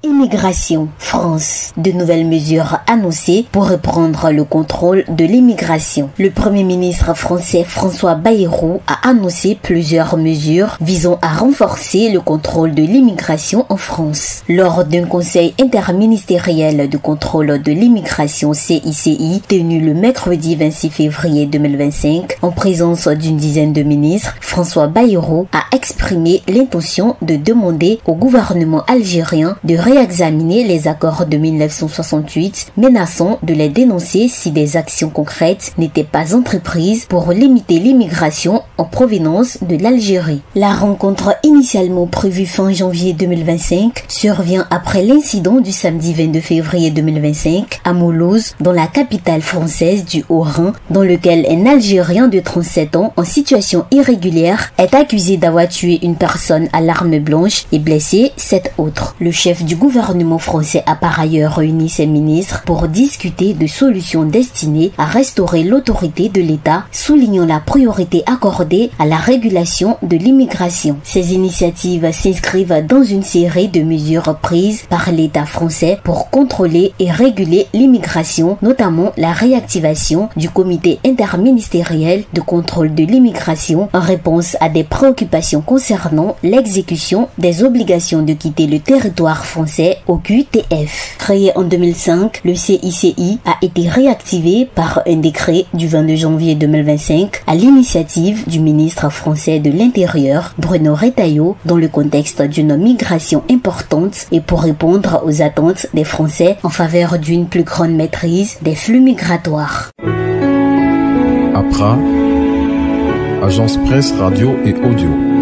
Immigration, France. De nouvelles mesures annoncées pour reprendre le contrôle de l'immigration. Le Premier ministre français François Bayrou a annoncé plusieurs mesures visant à renforcer le contrôle de l'immigration en France. Lors d'un conseil interministériel de contrôle de l'immigration CICI tenu le mercredi 26 février 2025 en présence d'une dizaine de ministres, François Bayrou a exprimé l'intention de demander au gouvernement algérien de réexaminer les accords de 1968, menaçant de les dénoncer si des actions concrètes n'étaient pas entreprises pour limiter l'immigration en provenance de l'Algérie. La rencontre initialement prévue fin janvier 2025 survient après l'incident du samedi 22 février 2025 à Mulhouse, dans la capitale française du Haut-Rhin, dans lequel un Algérien de 37 ans en situation irrégulière est accusé d'avoir tué une personne à l'arme blanche et blessé 7 autres. Le chef du gouvernement français a par ailleurs réuni ses ministres pour discuter de solutions destinées à restaurer l'autorité de l'État, soulignant la priorité accordée à la régulation de l'immigration. Ces initiatives s'inscrivent dans une série de mesures prises par l'État français pour contrôler et réguler l'immigration, notamment la réactivation du comité interministériel de contrôle de l'immigration en réponse à des préoccupations concernant l'exécution des obligations de quitter le territoire français au QTF. Créé en 2005, le CICI a été réactivé par un décret du 22 janvier 2025 à l'initiative du ministre français de l'Intérieur, Bruno Retailleau, dans le contexte d'une migration importante et pour répondre aux attentes des Français en faveur d'une plus grande maîtrise des flux migratoires. APRA, Agence Presse Radio et Audio.